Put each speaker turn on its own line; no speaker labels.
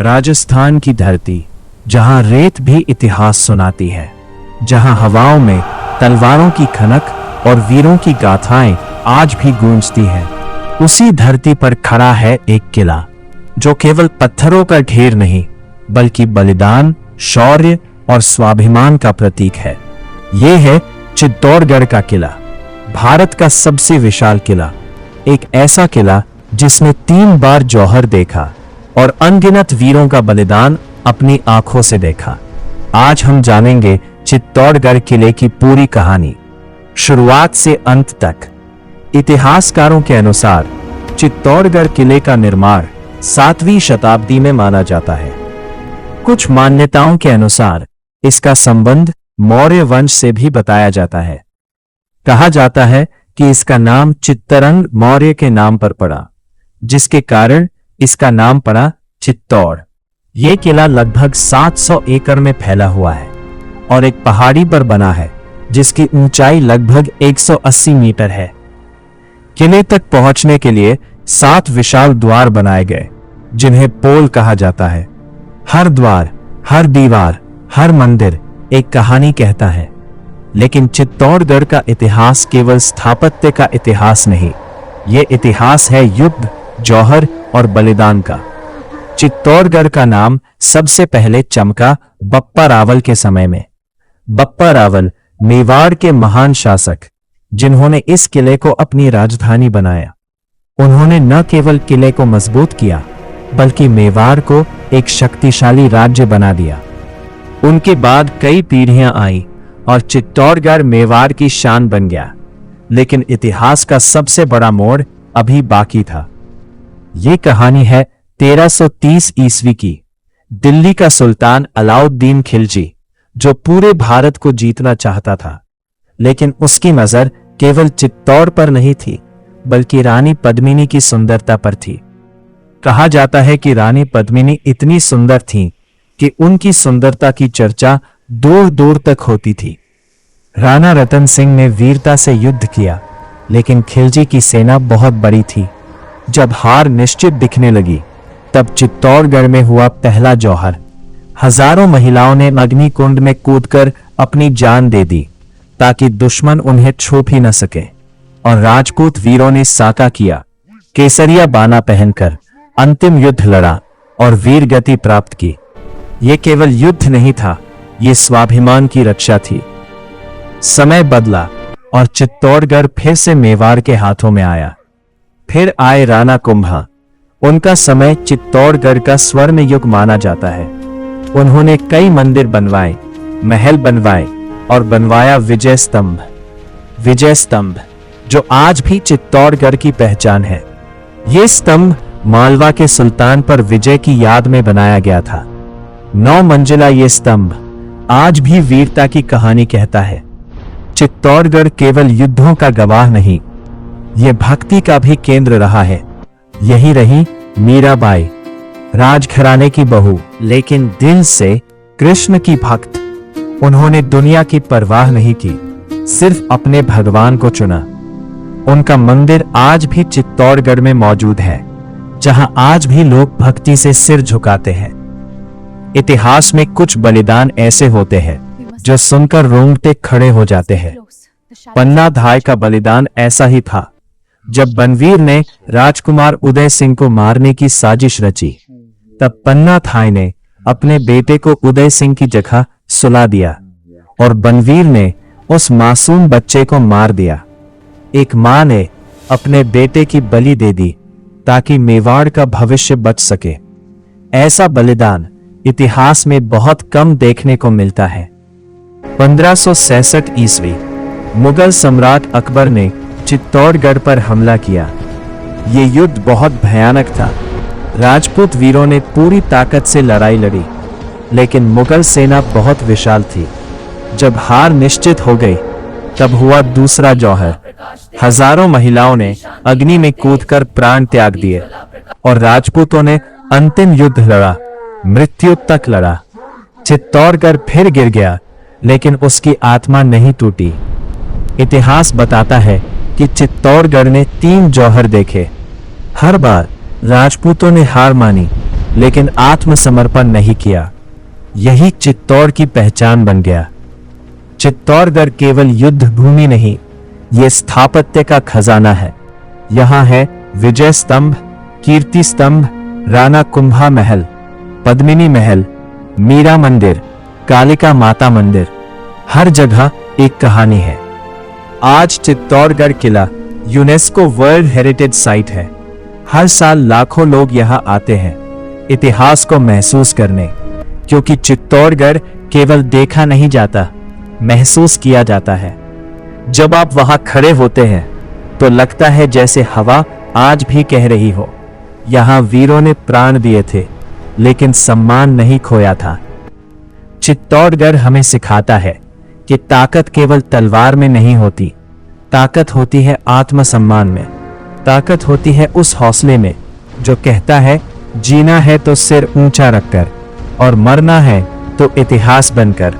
राजस्थान की धरती, जहां रेत भी इतिहास सुनाती है, जहां हवाओं में तलवारों की खनक और वीरों की गाथाएं आज भी गूंजती हैं, उसी धरती पर खड़ा है एक किला जो केवल पत्थरों का ढेर नहीं बल्कि बलिदान, शौर्य और स्वाभिमान का प्रतीक है। यह है चित्तौड़गढ़ का किला, भारत का सबसे विशाल किला, एक ऐसा किला जिसने 3 बार जौहर देखा और अनगिनत वीरों का बलिदान अपनी आंखों से देखा। आज हम जानेंगे चित्तौड़गढ़ किले की पूरी कहानी, शुरुआत से अंत तक। इतिहासकारों के अनुसार चित्तौड़गढ़ किले का निर्माण 7वीं शताब्दी में माना जाता है। कुछ मान्यताओं के अनुसार इसका संबंध मौर्य वंश से भी बताया जाता है। कहा जाता है कि इसका नाम चित्तरंग मौर्य के नाम पर पड़ा, जिसके कारण इसका नाम पड़ा चित्तौड़। यह किला लगभग 700 एकड़ में फैला हुआ है और एक पहाड़ी पर बना है जिसकी ऊंचाई लगभग 180 मीटर है। किले तक पहुंचने के लिए 7 विशाल द्वार बनाए गए, जिन्हें पोल कहा जाता है। हर द्वार, हर दीवार, हर मंदिर एक कहानी कहता है। लेकिन चित्तौड़गढ़ का इतिहास केवल स्थापत्य का इतिहास नहीं, यह इतिहास है युद्ध, जौहर और बलिदान का। चित्तौड़गढ़ का नाम सबसे पहले चमका बप्पा रावल के समय में। बप्पा रावल मेवाड़ के महान शासक, जिन्होंने इस किले को अपनी राजधानी बनाया। उन्होंने न केवल किले को मजबूत किया बल्कि मेवाड़ को एक शक्तिशाली राज्य बना दिया। उनके बाद कई पीढ़ियां आई और चित्तौड़गढ़ मेवाड़ की शान बन गया। लेकिन इतिहास का सबसे बड़ा मोड़ अभी बाकी था। ये कहानी है 1330 ईस्वी की। दिल्ली का सुल्तान अलाउद्दीन खिलजी, जो पूरे भारत को जीतना चाहता था, लेकिन उसकी नजर केवल चित्तौड़ पर नहीं थी बल्कि रानी पद्मिनी की सुंदरता पर थी। कहा जाता है कि रानी पद्मिनी इतनी सुंदर थीं कि उनकी सुंदरता की चर्चा दूर दूर तक होती थी। राणा रतन सिंह ने वीरता से युद्ध किया, लेकिन खिलजी की सेना बहुत बड़ी थी। जब हार निश्चित दिखने लगी, तब चित्तौड़गढ़ में हुआ पहला जौहर। हजारों महिलाओं ने अग्निकुंड में कूदकर अपनी जान दे दी ताकि दुश्मन उन्हें छू भी न सके, और राजपूत वीरों ने साका किया, केसरिया बाना पहनकर अंतिम युद्ध लड़ा और वीर गति प्राप्त की। यह केवल युद्ध नहीं था, यह स्वाभिमान की रक्षा थी। समय बदला और चित्तौड़गढ़ फिर से मेवाड़ के हाथों में आया। फिर आए राणा कुंभा। उनका समय चित्तौड़गढ़ का स्वर्ण युग माना जाता है। उन्होंने कई मंदिर बनवाए, महल बनवाए और बनवाया विजय स्तंभ। विजय स्तंभ जो आज भी चित्तौड़गढ़ की पहचान है। यह स्तंभ मालवा के सुल्तान पर विजय की याद में बनाया गया था। 9 मंजिला यह स्तंभ आज भी वीरता की कहानी कहता है। चित्तौड़गढ़ केवल युद्धों का गवाह नहीं, यह भक्ति का भी केंद्र रहा है। यही रही मीराबाई, राजघराने की बहू लेकिन दिल से कृष्ण की भक्त। उन्होंने दुनिया की परवाह नहीं की, सिर्फ अपने भगवान को चुना। उनका मंदिर आज भी चित्तौड़गढ़ में मौजूद है, जहां आज भी लोग भक्ति से सिर झुकाते हैं। इतिहास में कुछ बलिदान ऐसे होते हैं जो सुनकर रोंगटे खड़े हो जाते हैं। पन्ना धाय का बलिदान ऐसा ही था। जब बनवीर ने राजकुमार उदय सिंह को मारने की साजिश रची, तब पन्ना धाय ने अपने बेटे को उदय सिंह की जगह सुला दिया और बनवीर ने उस मासूम बच्चे को मार दिया। एक मां ने अपने बेटे की बलि दे दी ताकि मेवाड़ का भविष्य बच सके। ऐसा बलिदान इतिहास में बहुत कम देखने को मिलता है। 1566 ईस्वी मुगल सम्राट अकबर ने चित्तौड़गढ़ पर हमला किया। ये युद्ध बहुत भयानक था। राजपूत वीरों ने पूरी ताकत से लड़ाई लड़ी, लेकिन मुगल सेना बहुत विशाल थी। जब हार निश्चित हो गई, तब हुआ दूसरा जौहर। हजारों महिलाओं ने अग्नि में कूदकर प्राण त्याग दिए और राजपूतों ने अंतिम युद्ध लड़ा, मृत्यु तक लड़ा। चित्तौड़गढ़ फिर गिर गया, लेकिन उसकी आत्मा नहीं टूटी। इतिहास बताता है कि चित्तौड़गढ़ ने 3 जौहर देखे। हर बार राजपूतों ने हार मानी, लेकिन आत्मसमर्पण नहीं किया। यही चित्तौड़ की पहचान बन गया। चित्तौड़गढ़ केवल युद्ध भूमि नहीं, ये स्थापत्य का खजाना है। यहाँ है विजय स्तंभ, कीर्ति स्तंभ, राणा कुंभा महल, पद्मिनी महल, मीरा मंदिर, कालिका माता मंदिर। हर जगह एक कहानी है। आज चित्तौड़गढ़ किला यूनेस्को वर्ल्ड हेरिटेज साइट है। हर साल लाखों लोग यहाँ आते हैं इतिहास को महसूस करने, क्योंकि चित्तौड़गढ़ केवल देखा नहीं जाता, महसूस किया जाता है। जब आप वहां खड़े होते हैं तो लगता है जैसे हवा आज भी कह रही हो, यहां वीरों ने प्राण दिए थे लेकिन सम्मान नहीं खोया था। चित्तौड़गढ़ हमें सिखाता है कि ताकत केवल तलवार में नहीं होती, ताकत होती है आत्मसम्मान में। ताकत होती है उस हौसले में जो कहता है जीना है तो सिर ऊंचा रखकर और मरना है तो इतिहास बनकर।